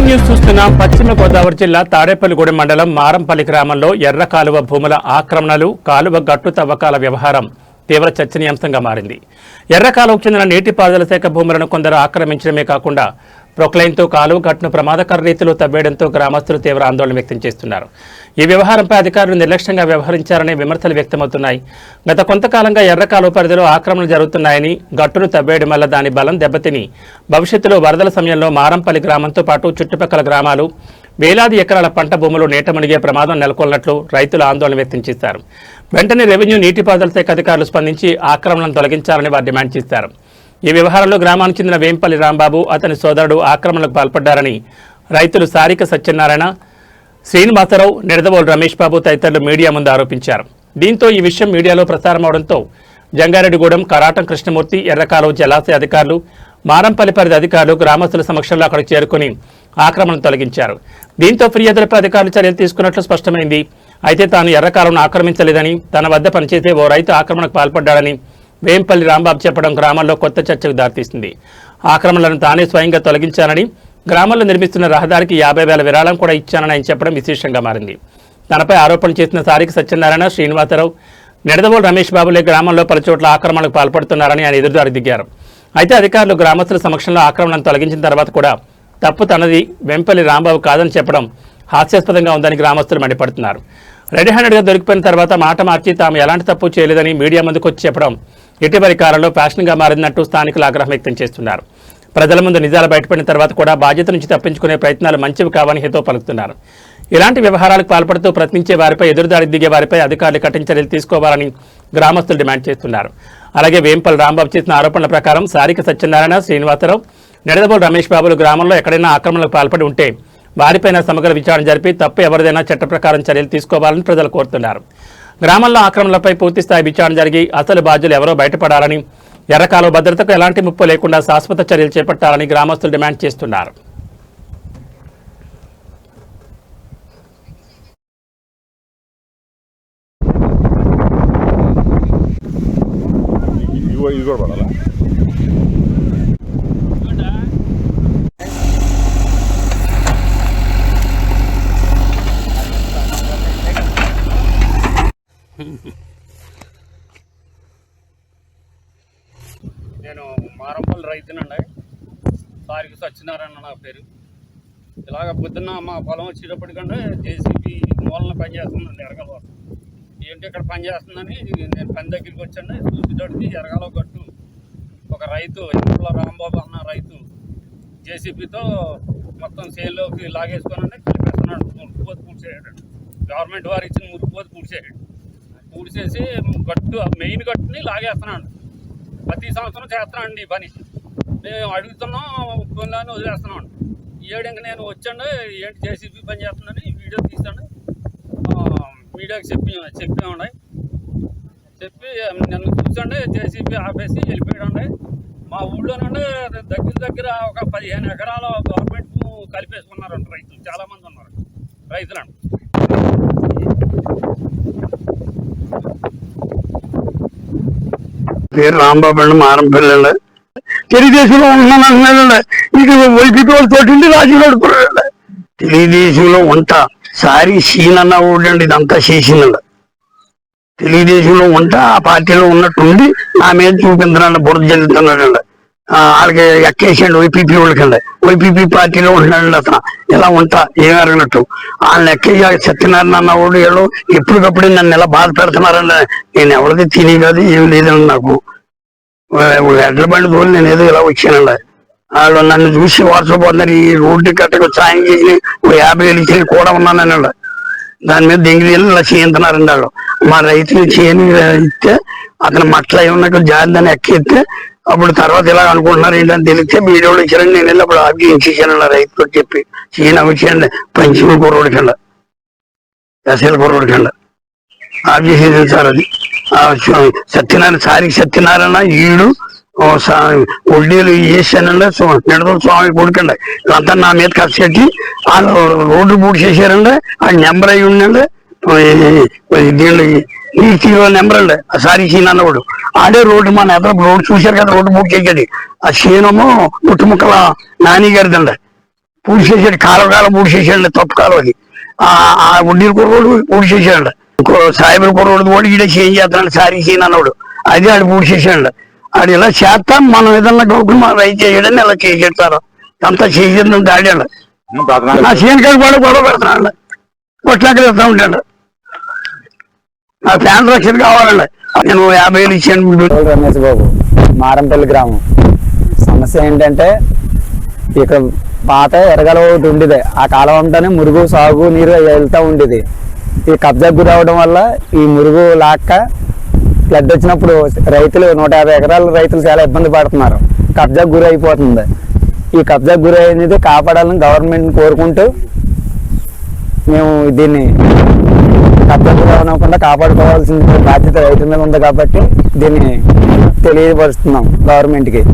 Breaking news చూస్తున్నాం. పశ్చిమ గోదావరి జిల్లా తాడేపల్లిగూడెం మండలం మారంపల్లి గ్రామంలో ఎర్ర కాలువ భూముల ఆక్రమణలు, కాలువ గట్టు తవ్వకాల వ్యవహారం తీవ్ర చర్చనీయాంశంగా మారింది. ఎర్ర కాలువకు చెందిన నీటిపారుదల శాఖ భూములను కొందరు ఆక్రమించడమే కాకుండా ప్రొక్లైన్తో కాలువ గట్టును ప్రమాదకర రీతిలో తవ్వేయడంతో గ్రామస్తులు తీవ్ర ఆందోళన వ్యక్తం చేస్తున్నారు. ఈ వ్యవహారంపై అధికారులు నిర్లక్ష్యంగా వ్యవహరించారనే విమర్శలు వ్యక్తమవుతున్నాయి. గత కొంతకాలంగా ఎర్ర కాలువ పరిధిలో ఆక్రమణలు జరుగుతున్నాయని, గట్టును తవ్వేయడం వల్ల దాని బలం దెబ్బతిని భవిష్యత్తులో వరదల సమయంలో మారంపల్లి గ్రామంతో పాటు చుట్టుపక్కల గ్రామాలు, వేలాది ఎకరాల పంట భూములు నీట మునిగే ప్రమాదం నెలకొన్నట్లు రైతులు ఆందోళన వ్యక్తం చేశారు. వెంటనే రెవెన్యూ, నీటిపారుదల శాఖ అధికారులు స్పందించి ఆక్రమణలను తొలగించాలని వారు డిమాండ్ చేశారు. ఈ వ్యవహారంలో గ్రామానికి చెందిన వేంపల్లి రాంబాబు, అతని సోదరుడు ఆక్రమణలకు పాల్పడ్డారని రైతులు సారిక సత్యనారాయణ, శ్రీనివాసరావు, నిడదవోలు రమేష్ బాబు తదితరులు మీడియా ముందు ఆరోపించారు. దీంతో ఈ విషయం మీడియాలో ప్రసారం అవడంతో జంగారెడ్డిగూడెం, కరాటం కృష్ణమూర్తి, ఎర్రకాలువ జలాశయ అధికారులు, మారంపల్లి పరిధి అధికారులు గ్రామస్తుల సమక్షంలో అక్కడికి చేరుకుని ఆక్రమణ తొలగించారు. దీంతో ఫిర్యాదులపై అధికారులు చర్యలు తీసుకున్నట్లు స్పష్టమైంది. అయితే తాను ఎర్రకాలువను ఆక్రమించలేదని, తన వద్ద పనిచేసే ఓ రైతు ఆక్రమణకు పాల్పడ్డాడని వేంపల్లి రాంబాబు చెప్పడం గ్రామంలో కొత్త చర్చకు దారితీసింది. ఆక్రమణలను తానే స్వయంగా తొలగించానని, గ్రామంలో నిర్మిస్తున్న రహదారికి 50,000 విరాళం కూడా ఇచ్చానని ఆయన చెప్పడం విశేషంగా మారింది. తనపై ఆరోపణలు చేసిన సారిక సత్యనారాయణ, శ్రీనివాసరావు, నిడదవోలు రమేష్ బాబులే గ్రామంలో పలుచోట్ల ఆక్రమణకు పాల్పడుతున్నారని ఆయన ఎదురుదారి దిగారు. అయితే అధికారులు గ్రామస్తుల సమక్షంలో ఆక్రమణను తొలగించిన తర్వాత కూడా తప్పు తనది, వెంపల్లి రాంబాబు కాదని చెప్పడం హాస్యాస్పదంగా ఉందని గ్రామస్తులు మండిపడుతున్నారు. రెడీ హ్యాండెడ్గా దొరికిపోయిన తర్వాత మాట మార్చి తాము ఎలాంటి తప్పు చేయలేదని మీడియా ముందుకు వచ్చి చెప్పడం ఇటీవలి కాలంలో ఫ్యాషన్గా మారిందంటూ స్థానికులు ఆగ్రహం వ్యక్తం చేస్తున్నారు. ప్రజల ముందు నిజాలు బయటపడిన తర్వాత కూడా బాధ్యత నుంచి తప్పించుకునే ప్రయత్నాలు మంచివి కావని హితో పలుకుతున్నారు. ఇలాంటి వ్యవహారాలకు పాల్పడుతూ ప్రశ్నించే వారిపై, ఎదురుదాడి దిగే వారిపై అధికారులు కఠిన చర్యలు తీసుకోవాలని గ్రామస్తులు డిమాండ్ చేస్తున్నారు. అలాగే వేంపల్లి రాంబాబు చేసిన ఆరోపణల ప్రకారం సారిక సత్యనారాయణ, శ్రీనివాసరావు, నిడదవోలు రమేష్ బాబులు గ్రామంలో ఎక్కడైనా ఆక్రమణలకు పాల్పడి ఉంటే వారిపైన సమగ్ర విచారణ జరిపి తప్పు ఎవరిదైనా చట్ట ప్రకారం చర్యలు తీసుకోవాలని ప్రజలు కోరుతున్నారు. గ్రామంలో ఆక్రమణలపై పూర్తిస్థాయి విచారణ జరిగి అసలు బాధ్యులు ఎవరో బయటపడాలని, ఎర్రకాలువ భద్రతకు ఎలాంటి ముప్పు లేకుండా శాశ్వత చర్యలు చేపట్టాలని గ్రామస్తులు డిమాండ్ చేస్తున్నారు. నేను మారంపల్లి రైతునండి, సారిక సత్యనారాయణ నా పేరు. ఇలాగ పొద్దున్న మా పొలం వచ్చేటప్పటికంటే జేసీబీ మూలన పనిచేస్తుందండి ఎరగలో. ఏంటి ఇక్కడ పనిచేస్తుందని నేను పని దగ్గరికి వచ్చాను. చూసేటప్పటికి ఎరగలో గట్టు ఒక రైతు, ఇంట్లో రాంబాబు అన్న రైతు జేసీబీతో మొత్తం సేల్లోకి లాగేసుకొని కలిపేస్తున్నాడు. మురికిపోతు పూడ్చేయడు, గవర్నమెంట్ వారు ఇచ్చిన మురికిపోతు పూడ్చేయడు. పూడ్చేసి గట్టు, మెయిన్ గట్టుని లాగేస్తున్నాడు. ప్రతి సంవత్సరం చేస్తున్నాండి ఈ పని. మేము అడుగుతున్నాం, కొన్ని వదిలేస్తున్నాం. ఈ ఏడు ఇంకా నేను వచ్చాను, ఏంటి జేసీబీ పని చేస్తున్నాను, వీడియో తీసాను, మీడియాకి చెప్పామండి. చెప్పి నన్ను చూసండి జేసీబీ ఆపేసి వెళ్ళిపోయాడండి. మా ఊళ్ళోనండి దగ్గర ఒక 15 ఎకరాల గవర్నమెంట్ కలిపేసుకున్నారండి రైతులు. చాలామంది ఉన్నారు రైతులండి. పేరు రాంబాబు అండి, మారంపల్లి అండి. తెలుగుదేశంలో ఉంటున్నాను అంటున్నాడండి. ఇది వైపీపీ వాళ్ళు తోటి రాజీలో అడుగుతున్నాడండి. తెలుగుదేశంలో ఉంటా సారి సీన్ అన్న ఊళ్ళండి ఇదంతా చేసిందండి. తెలుగుదేశంలో ఉంటా ఆ పార్టీలో ఉన్నట్టుండి నా మీద చూపించడండి, బురద జల్లుతున్నాడండి. వాళ్ళకి ఎక్కేసండి వైపీపీ వాళ్ళకండి. వైపీపీ పార్టీలో ఉంటున్నాడండి అతను. ఇలా ఉంటా ఏం అరగినట్టు వాళ్ళని ఎక్కేసి సత్యనారాయణ అన్న వాళ్ళు వీళ్ళు ఎప్పటికప్పుడు నన్ను ఇలా బాధ పెడుతున్నారండి. నేను ఎవరికి తిని కాదు, ఏం లేదండి. నాకు ఎడ్ల బండి తోలి నేను ఏదో ఇలా వచ్చానండి. వాళ్ళు నన్ను చూసి వాట్సాపోతున్నారు. ఈ రోడ్డు కట్టకు సాయం చేసి 50,000 ఇచ్చి కూడా ఉన్నానండి. దాని మీద దెంగిలి ఇలా చేయించున్నారండి వాళ్ళు. మా రైతులు చేయని ఇస్తే అతను మట్ల ఏమన్నా జారిదాన్ని ఎక్కిస్తే అప్పుడు తర్వాత ఇలా అనుకుంటున్నారు ఏంటని తెలిస్తే వీడియోలు ఇచ్చారని నేను వెళ్ళి అప్పుడు ఆబ్జించానండి రైతుతో చెప్పి. చీన వచ్చేయండి పంచిమ కుర్రోడికండి, దశల కుర్రోడికండి ఆబ్జెక్షన్ సార్. అది సత్యనారాయణ, సారిక సత్యనారాయణ ఈడు వడ్డీలు వేసానండి. నిడదల స్వామి కొడుకండి. అంతా నా మీద ఖర్చు పెట్టి వాళ్ళు రోడ్డు పూర్తి చేశారండి. ఆ నెంబర్ అయి ఉండండి, దీంట్లో ఈ నెంబర్ అండి. ఆ సారీ సీన్ అన్నవాడు ఆడే రోడ్డు, మన ఎదురు రోడ్డు చూశారు కదా, రోడ్డు పూర్తి చేయండి. ఆ సీనమో పుట్టుముక్కల నాని గారిదండి. పూడి చేసాడు, కాలం పూడి చేసాడు, తప్పు కాలువకి ఆ ఉడ్డీల కుర్రోడు పూడి చేసాడు, ఇంకో సాయిబుల కుర్రోడు కూడా ఈడే చేంజ్ చేస్తున్నాడు, సారీ సీన్ అన్నాడు, అది ఆడు పూడి చేసాడు. ఆడు ఇలా చేస్తాం, మనం ఏదన్నా గౌకులు మనం రైతు చేయడని ఇలా చేసేస్తారు, అంతా చేసేది దాడాడు. నా సీన్ కాడ కూడా గొడవ పెడుతున్నాడు, కొట్లాకలు ఇస్తా ఉంటాడు. నా ఫ్యాన్ రక్షణ కావాలండి, నేను 50,000 ఇచ్చాను. రమేష్ బాబు, మారంపల్లి గ్రామం. సమస్య ఏంటంటే ఇక్కడ పాత ఎరగల ఒకటి ఉండేది, ఆ కాలం అంతానే మురుగు సాగు నీరు వెళ్తూ ఉండేది. ఈ కబ్జాకు గురి అవడం వల్ల ఈ మురుగు లాక్క ఫ్లడ్ వచ్చినప్పుడు రైతులు 150 ఎకరాల రైతులు చాలా ఇబ్బంది పడుతున్నారు, కబ్జాకు గురి అయిపోతుంది. ఈ కబ్జాకు గురి అనేది కాపాడాలని గవర్నమెంట్ని కోరుకుంటూ మేము దీన్ని కబ్జాకు గురి అవ్వకుండా కాపాడుకోవాల్సిన బాధ్యత రైతుల మీద ఉంది కాబట్టి దీన్ని తెలియపరుస్తున్నాం గవర్నమెంట్కి.